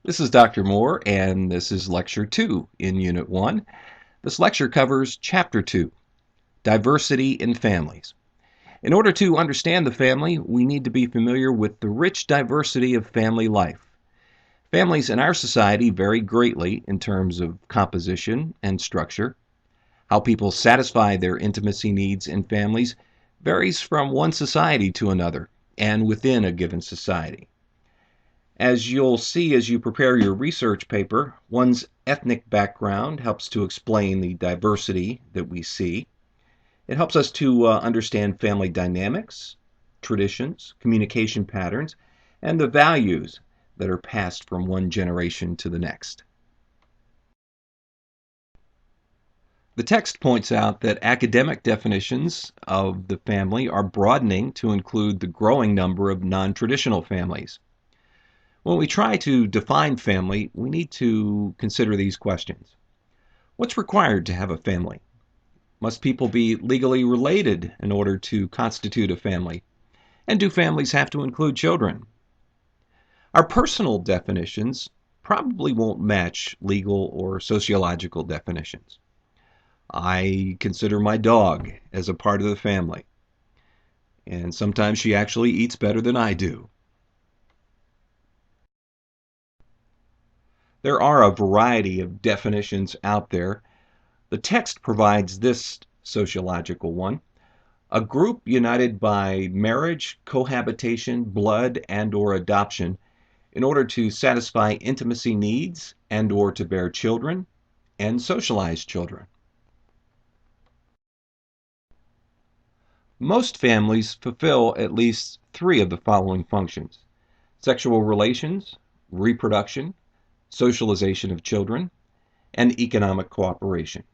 This is Dr. Moore, and this is Lecture 2 in Unit 1. This lecture covers Chapter 2, Diversity in Families. In order to understand the family, we need to be familiar with the rich diversity of family life. Families in our society vary greatly in terms of composition and structure. How people satisfy their intimacy needs in families varies from one society to another and within a given society. As you'll see as you prepare your research paper, one's ethnic background helps to explain the diversity that we see. It helps us to understand family dynamics, traditions, communication patterns, and the values that are passed from one generation to the next. The text points out that academic definitions of the family are broadening to include the growing number of non-traditional families. When we try to define family, we need to consider these questions. What's required to have a family? Must people be legally related in order to constitute a family? And do families have to include children? Our personal definitions probably won't match legal or sociological definitions. I consider my dog as a part of the family, and sometimes she actually eats better than I do. There are a variety of definitions out there. The text provides this sociological one: a group united by marriage, cohabitation, blood, and/or adoption in order to satisfy intimacy needs and/or to bear children and socialize children. Most families fulfill at least three of the following functions: sexual relations, reproduction, socialization of children, and economic cooperation.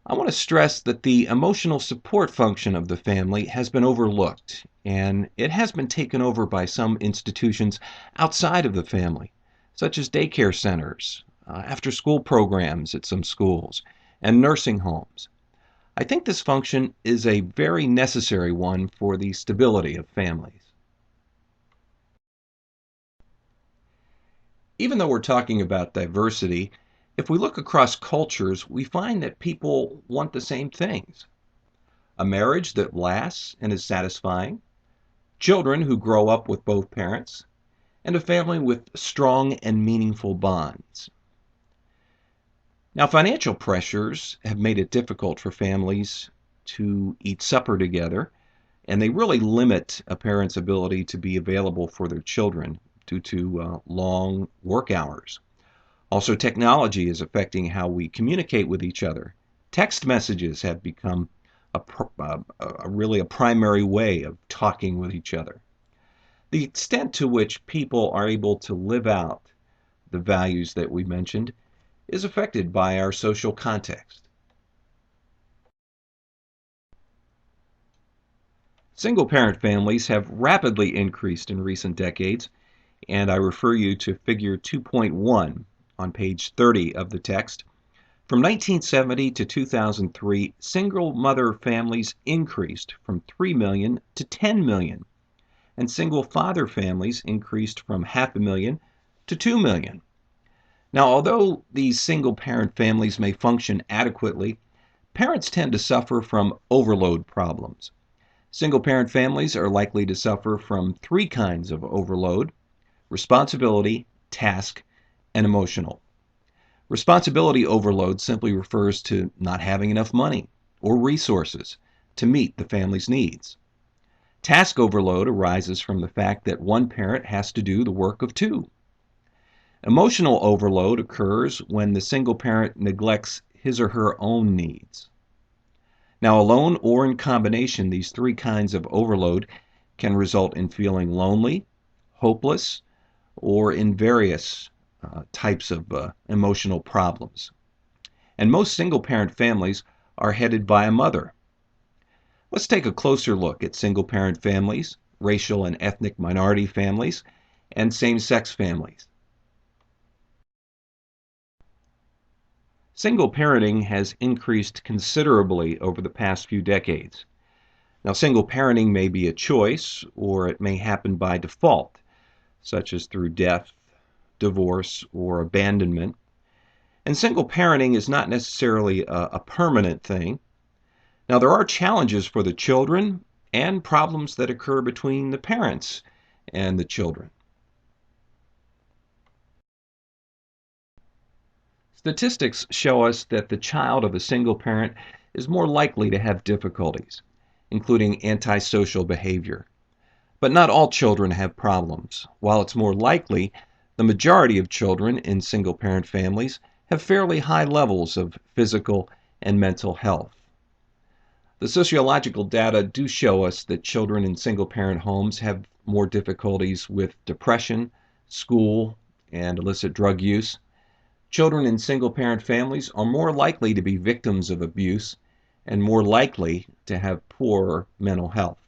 I want to stress that the emotional support function of the family has been overlooked, and it has been taken over by some institutions outside of the family, such as daycare centers, after-school programs at some schools, and nursing homes. I think this function is a very necessary one for the stability of families. Even though we're talking about diversity, if we look across cultures, we find that people want the same things: a marriage that lasts and is satisfying, children who grow up with both parents, and a family with strong and meaningful bonds. Now, financial pressures have made it difficult for families to eat supper together, and they really limit a parent's ability to be available for their children due to long work hours. Also, technology is affecting how we communicate with each other. Text messages have become really a primary way of talking with each other. The extent to which people are able to live out the values that we mentioned is affected by our social context. Single-parent families have rapidly increased in recent decades, and I refer you to Figure 2.1 on page 30 of the text. From 1970 to 2003, single-mother families increased from 3 million to 10 million, and single-father families increased from 500,000 to 2 million. Now, although these single-parent families may function adequately, parents tend to suffer from overload problems. Single-parent families are likely to suffer from three kinds of overload: responsibility, task, and emotional. Responsibility overload simply refers to not having enough money or resources to meet the family's needs. Task overload arises from the fact that one parent has to do the work of two. Emotional overload occurs when the single parent neglects his or her own needs. Now, alone or in combination, these three kinds of overload can result in feeling lonely, hopeless, or in various types of emotional problems. And most single-parent families are headed by a mother. Let's take a closer look at single-parent families, racial and ethnic minority families, and same-sex families. Single parenting has increased considerably over the past few decades. Now, single parenting may be a choice, or it may happen by default, such as through death, divorce, or abandonment. And single parenting is not necessarily a permanent thing. Now, there are challenges for the children and problems that occur between the parents and the children. Statistics show us that the child of a single parent is more likely to have difficulties, including antisocial behavior. But not all children have problems. While it's more likely, the majority of children in single parent families have fairly high levels of physical and mental health. The sociological data do show us that children in single parent homes have more difficulties with depression, school, and illicit drug use. Children in single parent families are more likely to be victims of abuse and more likely to have poor mental health.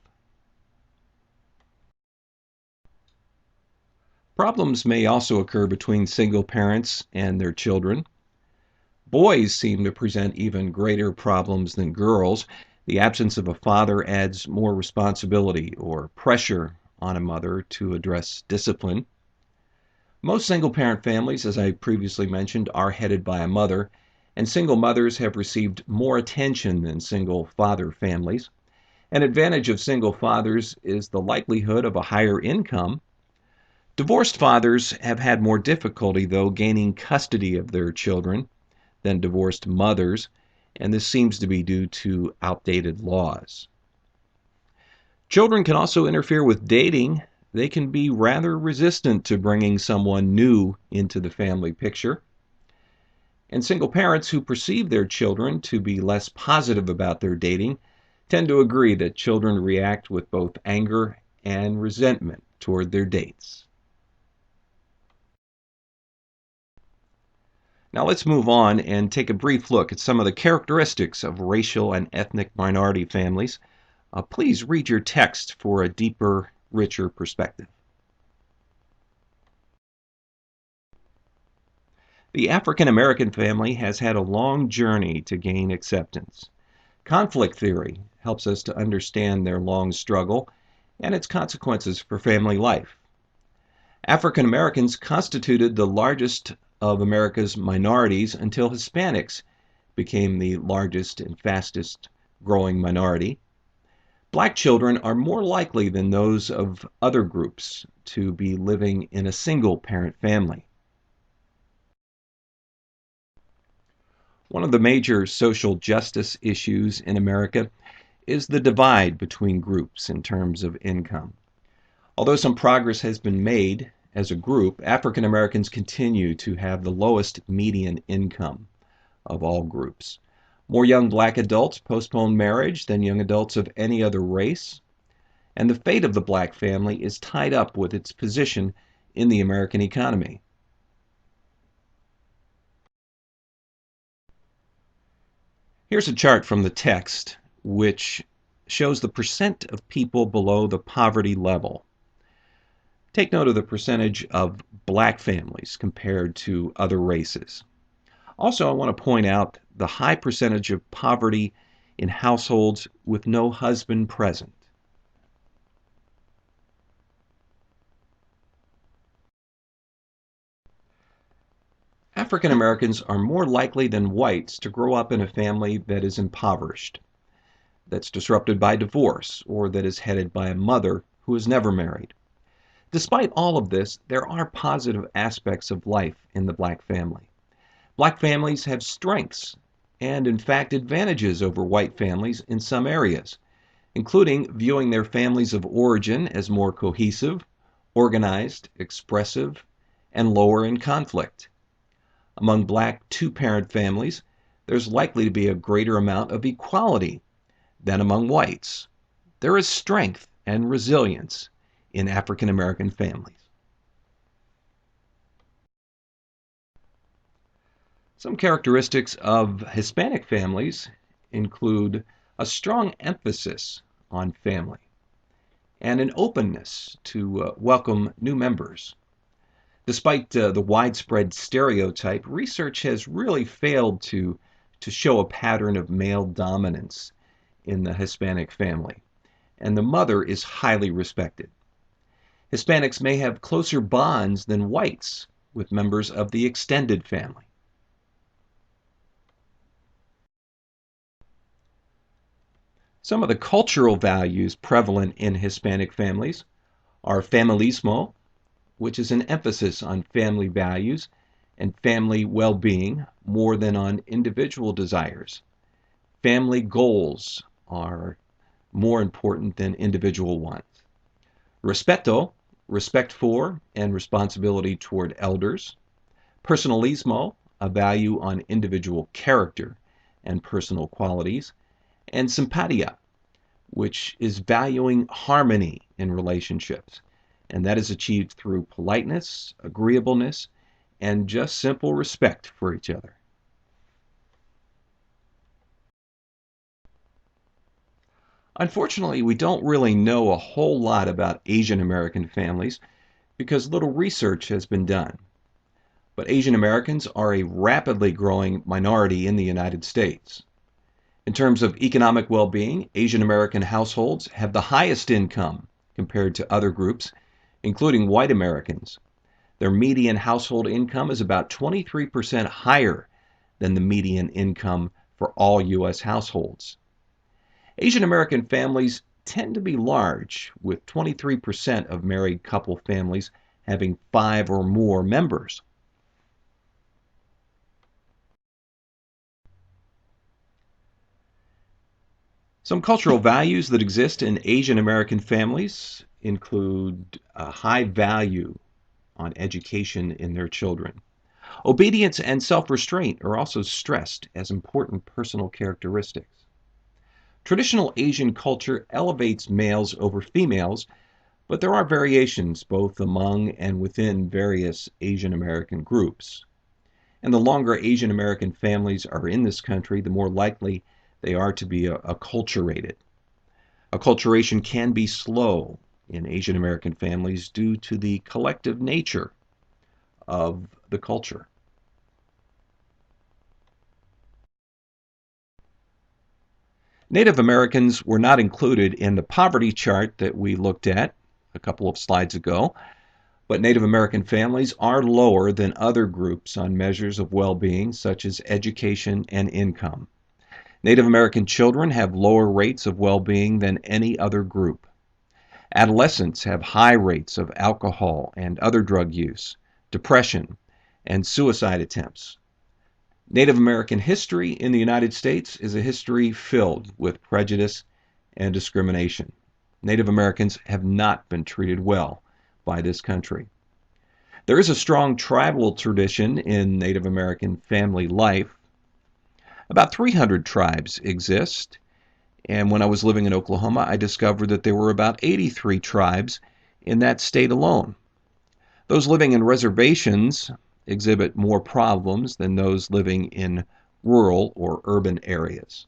Problems may also occur between single parents and their children. Boys seem to present even greater problems than girls. The absence of a father adds more responsibility or pressure on a mother to address discipline. Most single parent families, as I previously mentioned, are headed by a mother, and single mothers have received more attention than single father families. An advantage of single fathers is the likelihood of a higher income. Divorced fathers have had more difficulty, though, gaining custody of their children than divorced mothers, and this seems to be due to outdated laws. Children can also interfere with dating. They can be rather resistant to bringing someone new into the family picture. And single parents who perceive their children to be less positive about their dating tend to agree that children react with both anger and resentment toward their dates. Now let's move on and take a brief look at some of the characteristics of racial and ethnic minority families. Please read your text for a deeper, richer perspective. The African American family has had a long journey to gain acceptance. Conflict theory helps us to understand their long struggle and its consequences for family life. African Americans constituted the largest of America's minorities until Hispanics became the largest and fastest growing minority. Black children are more likely than those of other groups to be living in a single parent family. One of the major social justice issues in America is the divide between groups in terms of income. Although some progress has been made as a group, African Americans continue to have the lowest median income of all groups. More young black adults postpone marriage than young adults of any other race, and the fate of the black family is tied up with its position in the American economy. Here's a chart from the text which shows the percent of people below the poverty level. Take note of the percentage of black families compared to other races. Also, I want to point out the high percentage of poverty in households with no husband present. African Americans are more likely than whites to grow up in a family that is impoverished, that's disrupted by divorce, or that is headed by a mother who is never married. Despite all of this, there are positive aspects of life in the black family. Black families have strengths and, in fact, advantages over white families in some areas, including viewing their families of origin as more cohesive, organized, expressive, and lower in conflict. Among black two-parent families, there's likely to be a greater amount of equality than among whites. There is strength and resilience in African American families. Some characteristics of Hispanic families include a strong emphasis on family and an openness to welcome new members. Despite the widespread stereotype, research has really failed to show a pattern of male dominance in the Hispanic family, and the mother is highly respected. Hispanics may have closer bonds than whites with members of the extended family. Some of the cultural values prevalent in Hispanic families are familismo, which is an emphasis on family values and family well-being more than on individual desires. Family goals are more important than individual ones. Respeto, respect for and responsibility toward elders. Personalismo, a value on individual character and personal qualities. And simpatia, which is valuing harmony in relationships. And that is achieved through politeness, agreeableness, and just simple respect for each other. Unfortunately, we don't really know a whole lot about Asian American families because little research has been done. But Asian Americans are a rapidly growing minority in the United States. In terms of economic well-being, Asian American households have the highest income compared to other groups, including white Americans. Their median household income is about 23% higher than the median income for all U.S. households. Asian American families tend to be large, with 23% of married couple families having 5 or more members. Some cultural values that exist in Asian American families include a high value on education in their children. Obedience and self-restraint are also stressed as important personal characteristics. Traditional Asian culture elevates males over females, but there are variations both among and within various Asian American groups. And the longer Asian American families are in this country, the more likely they are to be acculturated. Acculturation can be slow in Asian American families due to the collective nature of the culture. Native Americans were not included in the poverty chart that we looked at a couple of slides ago, but Native American families are lower than other groups on measures of well-being such as education and income. Native American children have lower rates of well-being than any other group. Adolescents have high rates of alcohol and other drug use, depression, and suicide attempts. Native American history in the United States is a history filled with prejudice and discrimination. Native Americans have not been treated well by this country. There is a strong tribal tradition in Native American family life. About 300 tribes exist, and when I was living in Oklahoma, I discovered that there were about 83 tribes in that state alone. Those living in reservations exhibit more problems than those living in rural or urban areas.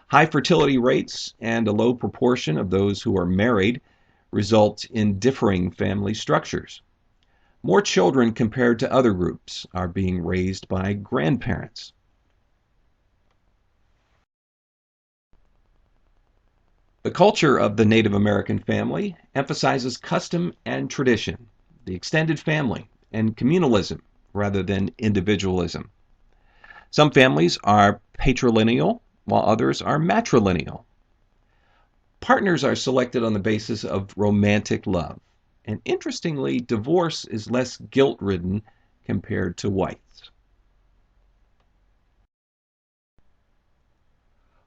High fertility rates and a low proportion of those who are married result in differing family structures. More children compared to other groups are being raised by grandparents. The culture of the Native American family emphasizes custom and tradition, the extended family, and communalism rather than individualism. Some families are patrilineal, while others are matrilineal. Partners are selected on the basis of romantic love, and interestingly, divorce is less guilt-ridden compared to whites.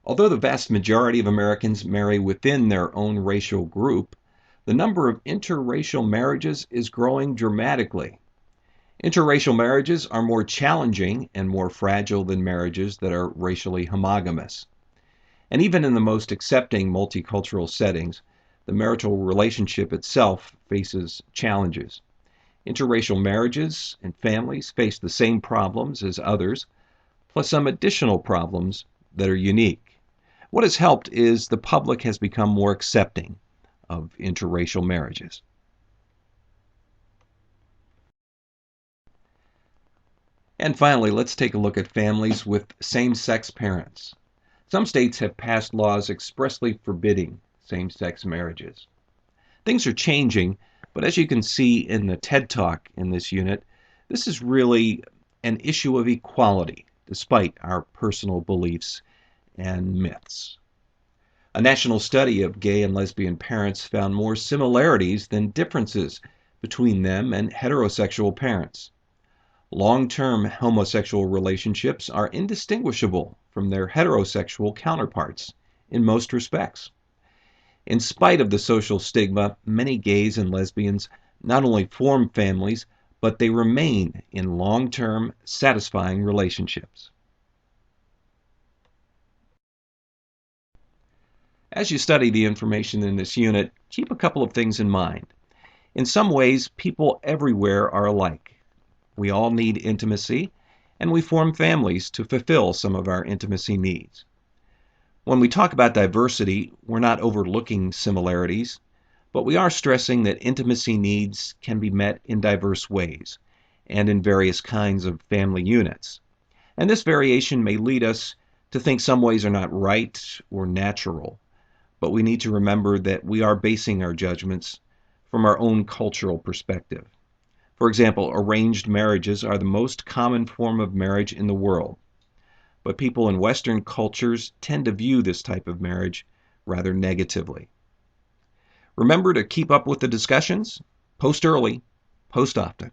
Although the vast majority of Americans marry within their own racial group, the number of interracial marriages is growing dramatically. Interracial marriages are more challenging and more fragile than marriages that are racially homogamous. And even in the most accepting multicultural settings, the marital relationship itself faces challenges. Interracial marriages and families face the same problems as others, plus some additional problems that are unique. What has helped is the public has become more accepting of interracial marriages. And finally, let's take a look at families with same-sex parents. Some states have passed laws expressly forbidding same-sex marriages. Things are changing, but as you can see in the TED Talk in this unit, This is really an issue of equality, despite our personal beliefs and myths. A national study of gay and lesbian parents found more similarities than differences between them and heterosexual parents. Long-term homosexual relationships are indistinguishable from their heterosexual counterparts in most respects. In spite of the social stigma, many gays and lesbians not only form families, but they remain in long-term, satisfying relationships. As you study the information in this unit, keep a couple of things in mind. In some ways, people everywhere are alike. We all need intimacy, and we form families to fulfill some of our intimacy needs. When we talk about diversity, we're not overlooking similarities, but we are stressing that intimacy needs can be met in diverse ways and in various kinds of family units. And this variation may lead us to think some ways are not right or natural, but we need to remember that we are basing our judgments from our own cultural perspective. For example, arranged marriages are the most common form of marriage in the world, but people in Western cultures tend to view this type of marriage rather negatively. Remember to keep up with the discussions. Post early, post often.